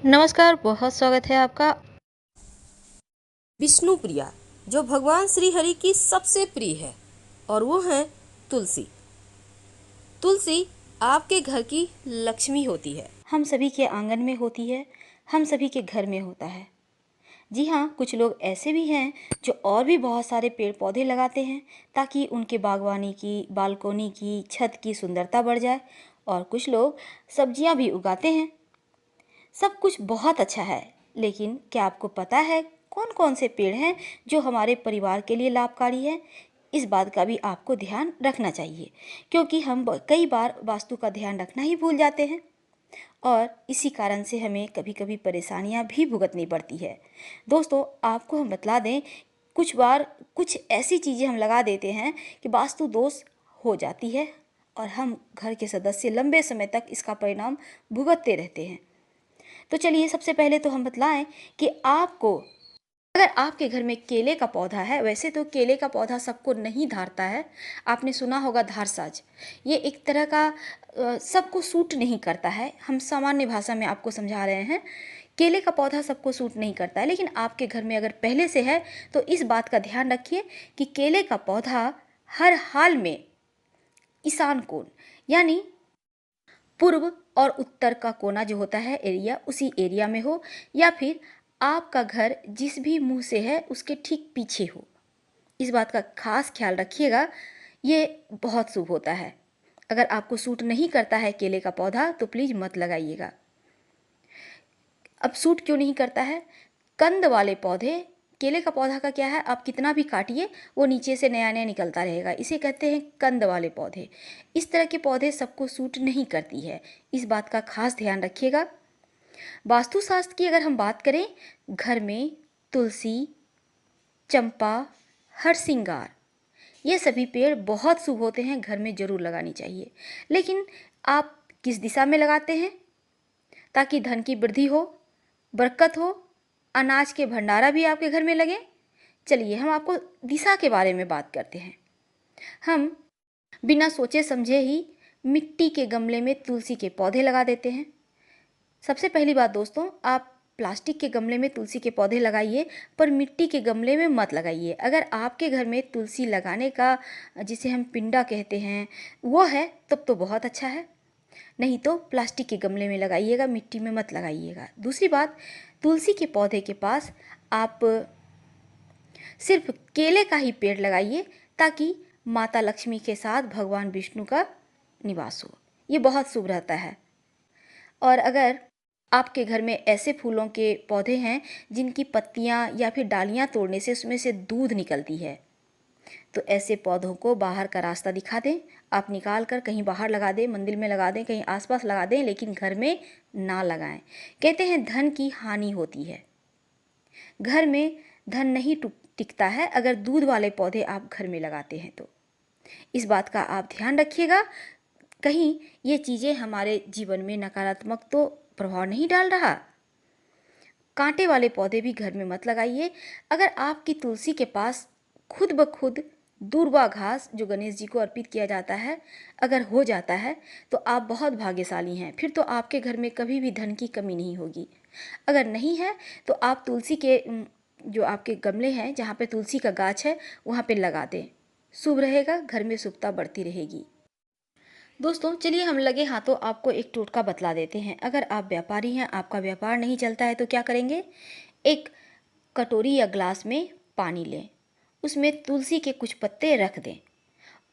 नमस्कार, बहुत स्वागत है आपका। विष्णु प्रिया जो भगवान श्री हरि की सबसे प्रिय है और वो है तुलसी। तुलसी आपके घर की लक्ष्मी होती है। हम सभी के आंगन में होती है, हम सभी के घर में होता है। जी हाँ, कुछ लोग ऐसे भी हैं जो और भी बहुत सारे पेड़ पौधे लगाते हैं ताकि उनके बागवानी की, बालकोनी की, छत की सुंदरता बढ़ जाए। और कुछ लोग सब्जियां भी उगाते हैं। सब कुछ बहुत अच्छा है, लेकिन क्या आपको पता है कौन कौन से पेड़ हैं जो हमारे परिवार के लिए लाभकारी हैं? इस बात का भी आपको ध्यान रखना चाहिए, क्योंकि हम कई बार वास्तु का ध्यान रखना ही भूल जाते हैं और इसी कारण से हमें कभी कभी परेशानियां भी भुगतनी पड़ती है। दोस्तों, आपको हम बतला दें, कुछ बार कुछ ऐसी चीज़ें हम लगा देते हैं कि वास्तु दोष हो जाती है और हम घर के सदस्य लंबे समय तक इसका परिणाम भुगतते रहते हैं। तो चलिए, सबसे पहले तो हम बतलाएं कि आपको, अगर आपके घर में केले का पौधा है, वैसे तो केले का पौधा सबको नहीं धारता है। आपने सुना होगा धारसाज, ये एक तरह का सबको सूट नहीं करता है। हम सामान्य भाषा में आपको समझा रहे हैं, केले का पौधा सबको सूट नहीं करता है। लेकिन आपके घर में अगर पहले से है तो इस बात का ध्यान रखिए कि केले का पौधा हर हाल में ईशान कोण, यानी पूर्व और उत्तर का कोना जो होता है एरिया, उसी एरिया में हो, या फिर आपका घर जिस भी मुंह से है उसके ठीक पीछे हो। इस बात का खास ख्याल रखिएगा, ये बहुत शुभ होता है। अगर आपको सूट नहीं करता है केले का पौधा तो प्लीज़ मत लगाइएगा। अब सूट क्यों नहीं करता है? कंद वाले पौधे, केले का पौधा का क्या है, आप कितना भी काटिए वो नीचे से नया नया निकलता रहेगा, इसे कहते हैं कंद वाले पौधे। इस तरह के सबको सूट नहीं करती है, इस बात का खास ध्यान रखिएगा। वास्तुशास्त्र की अगर हम बात करें, घर में तुलसी, चंपा, हरसिंगार, ये सभी पेड़ बहुत शुभ होते हैं, घर में जरूर लगानी चाहिए। लेकिन आप किस दिशा में लगाते हैं ताकि धन की वृद्धि हो, बरकत हो, अनाज के भंडारा भी आपके घर में लगे? चलिए, हम आपको दिशा के बारे में बात करते हैं। हम बिना सोचे समझे ही मिट्टी के गमले में तुलसी के पौधे लगा देते हैं। सबसे पहली बात दोस्तों, आप प्लास्टिक के गमले में तुलसी के पौधे लगाइए, पर मिट्टी के गमले में मत लगाइए। अगर आपके घर में तुलसी लगाने का, जिसे हम पिंडा कहते हैं, वो है तब तो बहुत अच्छा है, नहीं तो प्लास्टिक के गमले में लगाइएगा, मिट्टी में मत लगाइएगा। दूसरी बात, तुलसी के पौधे के पास आप सिर्फ केले का ही पेड़ लगाइए ताकि माता लक्ष्मी के साथ भगवान विष्णु का निवास हो, ये बहुत शुभ रहता है। और अगर आपके घर में ऐसे फूलों के पौधे हैं जिनकी पत्तियां या फिर डालियां तोड़ने से उसमें से दूध निकलती है, तो ऐसे पौधों को बाहर का रास्ता दिखा दें। आप निकाल कर कहीं बाहर लगा दें, मंदिर में लगा दें, कहीं आसपास लगा दें, लेकिन घर में ना लगाएं। कहते हैं धन की हानि होती है, घर में धन नहीं टिकता है अगर दूध वाले पौधे आप घर में लगाते हैं तो। इस बात का आप ध्यान रखिएगा, कहीं ये चीज़ें हमारे जीवन में नकारात्मक तो प्रभाव नहीं डाल रहा। कांटे वाले पौधे भी घर में मत लगाइए। अगर आपकी तुलसी के पास खुद ब खुद दूर्वा घास, जो गणेश जी को अर्पित किया जाता है, अगर हो जाता है तो आप बहुत भाग्यशाली हैं। फिर तो आपके घर में कभी भी धन की कमी नहीं होगी। अगर नहीं है तो आप तुलसी के जो आपके गमले हैं जहाँ पे तुलसी का गाछ है वहाँ पे लगा दें, शुभ रहेगा, घर में शुभता बढ़ती रहेगी। दोस्तों, चलिए हम लगे हाथों आपको एक टोटका बतला देते हैं। अगर आप व्यापारी हैं, आपका व्यापार नहीं चलता है तो क्या करेंगे? एक कटोरी या ग्लास में पानी लें, उसमें तुलसी के कुछ पत्ते रख दें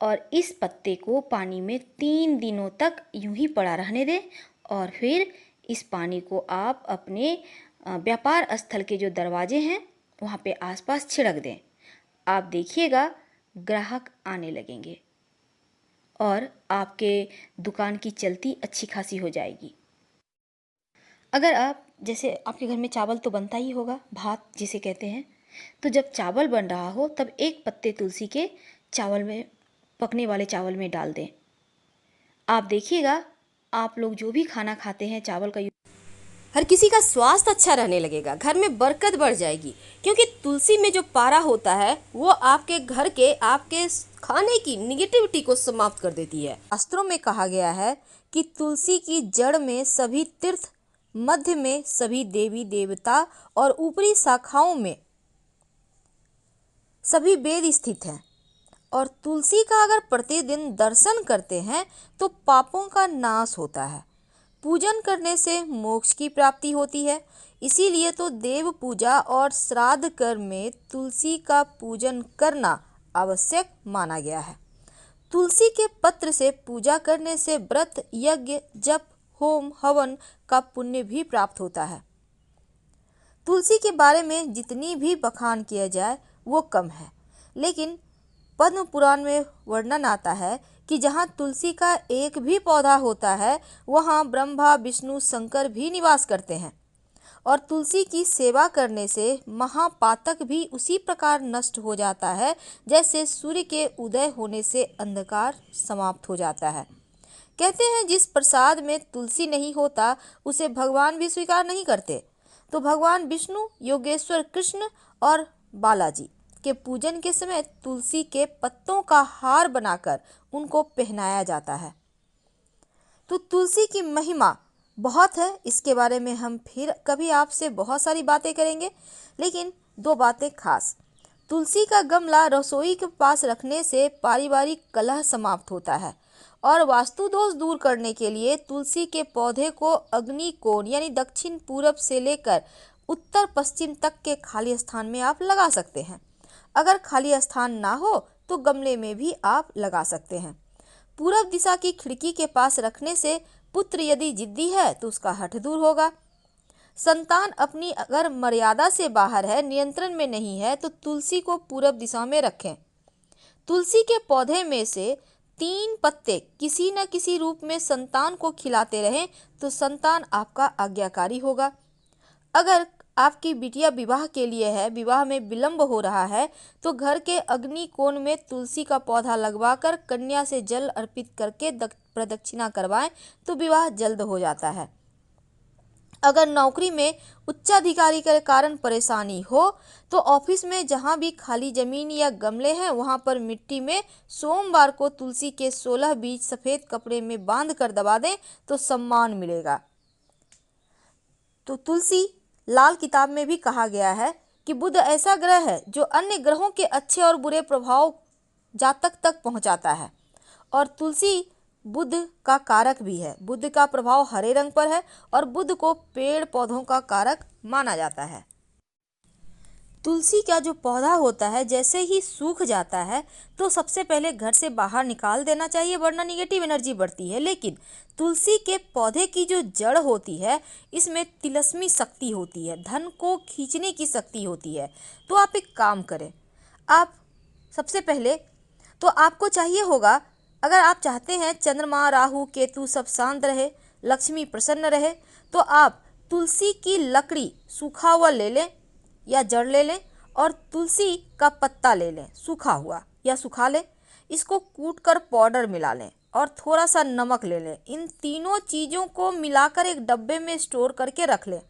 और इस पत्ते को पानी में 3 दिनों तक यूं ही पड़ा रहने दें। और फिर इस पानी को आप अपने व्यापार स्थल के जो दरवाजे हैं वहाँ पे आसपास छिड़क दें। आप देखिएगा ग्राहक आने लगेंगे और आपके दुकान की चलती अच्छी खासी हो जाएगी। अगर आप, जैसे आपके घर में चावल तो बनता ही होगा, भात जिसे कहते हैं, तो जब चावल बन रहा हो तब एक पत्ते तुलसी के चावल में, पकने वाले चावल में डाल दें। आप देखिएगा, आप लोग जो भी खाना खाते हैं चावल का, हर किसी का स्वास्थ्य अच्छा रहने लगेगा, घर में बरकत बढ़ जाएगी, क्योंकि तुलसी में जो पारा होता है वो आपके घर के, आपके खाने की निगेटिविटी को समाप्त कर देती है। शास्त्रों में कहा गया है कि तुलसी की जड़ में सभी तीर्थ मध्य में सभी देवी देवता और ऊपरी शाखाओं में सभी वेद स्थित हैं। और तुलसी का अगर प्रतिदिन दर्शन करते हैं तो पापों का नाश होता है। पूजन करने से मोक्ष की प्राप्ति होती है। इसीलिए तो देव पूजा और श्राद्ध कर्म में तुलसी का पूजन करना आवश्यक माना गया है। तुलसी के पत्र से पूजा करने से व्रत, यज्ञ, जप, होम, हवन का पुण्य भी प्राप्त होता है। तुलसी के बारे में जितनी भी बखान किया जाए वो कम है, लेकिन पद्म पुराण में वर्णन आता है कि जहाँ तुलसी का एक भी पौधा होता है वहाँ ब्रह्मा, विष्णु, शंकर भी निवास करते हैं। और तुलसी की सेवा करने से महापातक भी उसी प्रकार नष्ट हो जाता है जैसे सूर्य के उदय होने से अंधकार समाप्त हो जाता है। कहते हैं जिस प्रसाद में तुलसी नहीं होता उसे भगवान भी स्वीकार नहीं करते। तो भगवान विष्णु, योगेश्वर कृष्ण और बालाजी के पूजन के समय तुलसी के पत्तों का हार बनाकर उनको पहनाया जाता है। तो तुलसी की महिमा बहुत है, इसके बारे में हम फिर कभी आपसे बहुत सारी बातें करेंगे, लेकिन दो बातें खास। तुलसी का गमला रसोई के पास रखने से पारिवारिक कलह समाप्त होता है। और वास्तु दोष दूर करने के लिए तुलसी के पौधे को अग्नि कोण यानी दक्षिण पूरब से लेकर उत्तर पश्चिम तक के खाली स्थान में आप लगा सकते हैं। अगर खाली स्थान ना हो तो गमले में भी आप लगा सकते हैं। पूरब दिशा की खिड़की के पास रखने से पुत्र यदि जिद्दी है तो उसका हठ दूर होगा। संतान अपनी अगर मर्यादा से बाहर है, नियंत्रण में नहीं है, तो तुलसी को पूरब दिशा में रखें। तुलसी के पौधे में से 3 पत्ते किसी न किसी रूप में संतान को खिलाते रहें तो संतान आपका आज्ञाकारी होगा। अगर आपकी बिटिया विवाह के लिए है, विवाह में विलंब हो रहा है, तो घर के अग्नि कोण में तुलसी का पौधा लगवाकर कन्या से जल अर्पित करके प्रदक्षिणा करवाएं तो विवाह जल्द हो जाता है। अगर नौकरी में उच्चाधिकारी के कारण परेशानी हो तो ऑफिस में जहां भी खाली जमीन या गमले हैं वहां पर मिट्टी में सोमवार को तुलसी के 16 बीज सफेद कपड़े में बांध कर दबा दें तो सम्मान मिलेगा। तो तुलसी लाल किताब में भी कहा गया है कि बुध ऐसा ग्रह है जो अन्य ग्रहों के अच्छे और बुरे प्रभाव जातक तक पहुंचाता है। और तुलसी बुध का कारक भी है। बुध का प्रभाव हरे रंग पर है और बुध को पेड़ पौधों का कारक माना जाता है। तुलसी का जो पौधा होता है जैसे ही सूख जाता है तो सबसे पहले घर से बाहर निकाल देना चाहिए, वरना निगेटिव एनर्जी बढ़ती है। लेकिन तुलसी के पौधे की जो जड़ होती है इसमें तिलस्मी शक्ति होती है, धन को खींचने की शक्ति होती है। तो आप एक काम करें, आप सबसे पहले तो आपको चाहिए होगा, अगर आप चाहते हैं चंद्रमा, राहु, केतु सब शांत रहे, लक्ष्मी प्रसन्न रहे, तो आप तुलसी की लकड़ी सूखा हुआ ले लें या जड़ ले लें और तुलसी का पत्ता ले लें सूखा हुआ या सुखा लें, इसको कूट कर पाउडर मिला लें और थोड़ा सा नमक ले लें। इन तीनों चीज़ों को मिलाकर एक डब्बे में स्टोर करके रख लें।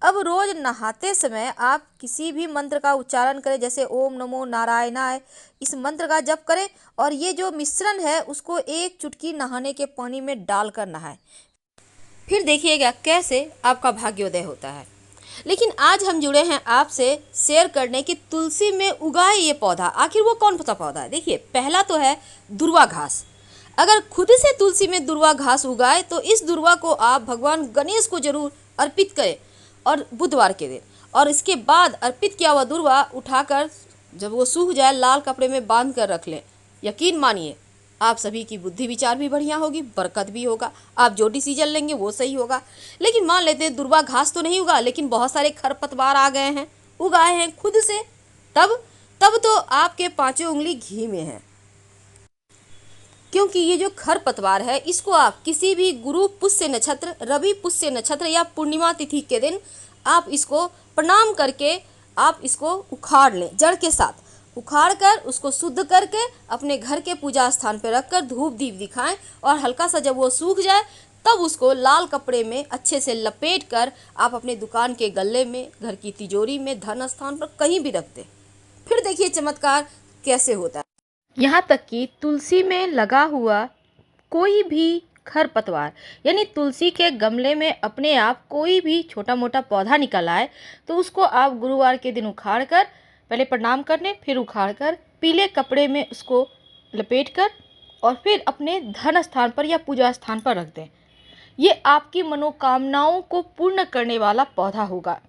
अब रोज नहाते समय आप किसी भी मंत्र का उच्चारण करें, जैसे ओम नमो नारायणाय, इस मंत्र का जप करें और ये जो मिश्रण है उसको 1 चुटकी नहाने के पानी में डालकर नहाएं। फिर देखिएगा कैसे आपका भाग्योदय होता है। लेकिन आज हम जुड़े हैं आपसे शेयर करने की तुलसी में उगाए ये पौधा, आखिर वो कौन सा पौधा है। देखिए, पहला तो है दुर्वा घास। अगर खुद से तुलसी में दुर्वा घास उगाए तो इस दुर्वा को आप भगवान गणेश को जरूर अर्पित करें और बुधवार के दिन, और इसके बाद अर्पित किया हुआ दुर्वा उठाकर जब वो सूख जाए लाल कपड़े में बांध कर रख लें। यकीन मानिए आप सभी की बुद्धि विचार भी बढ़िया होगी, बरकत भी होगा, आप जो डिसीजन लेंगे वो सही होगा। लेकिन मान लेते हैं दुर्वा घास तो नहीं उगा, लेकिन बहुत सारे खरपतवार आ गए हैं, उगाए हैं खुद से, तब तो आपके 5 उंगली घी में है। क्योंकि ये जो खरपतवार है इसको आप किसी भी गुरु पुष्य नक्षत्र, रवि पुष्य नक्षत्र या पूर्णिमा तिथि के दिन आप इसको प्रणाम करके आप इसको उखाड़ लें, जड़ के साथ उखाड़ कर उसको शुद्ध करके अपने घर के पूजा स्थान पर रखकर धूप दीप दिखाएं और हल्का सा जब वो सूख जाए तब उसको लाल कपड़े में अच्छे से लपेट कर आप अपने दुकान के गल्ले में, घर की तिजोरी में, धन स्थान पर कहीं भी रख दें। फिर देखिए चमत्कार कैसे होता है। यहाँ तक कि तुलसी में लगा हुआ कोई भी खरपतवार यानी तुलसी के गमले में अपने आप कोई भी छोटा मोटा पौधा निकल आए तो उसको आप गुरुवार के दिन उखाड़ कर, पहले प्रणाम करने फिर उखाड़ कर पीले कपड़े में उसको लपेट कर और फिर अपने धर्म स्थान पर या पूजा स्थान पर रख दें। ये आपकी मनोकामनाओं को पूर्ण करने वाला पौधा होगा।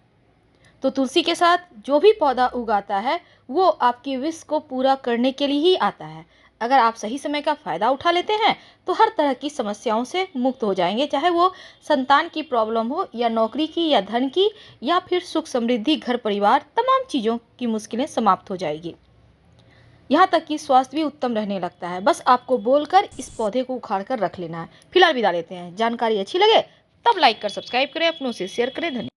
तो तुलसी के साथ जो भी पौधा उगाता है वो आपकी विश को पूरा करने के लिए ही आता है। अगर आप सही समय का फ़ायदा उठा लेते हैं तो हर तरह की समस्याओं से मुक्त हो जाएंगे, चाहे वो संतान की प्रॉब्लम हो या नौकरी की या धन की या फिर सुख समृद्धि घर परिवार, तमाम चीज़ों की मुश्किलें समाप्त हो जाएगी। यहाँ तक कि स्वास्थ्य भी उत्तम रहने लगता है। बस आपको बोलकर इस पौधे को उखाड़ कर रख लेना है। फिलहाल विदा लेते हैं। जानकारी अच्छी लगे तब लाइक कर सब्सक्राइब करें, अपनों से शेयर करें। धन्यवाद।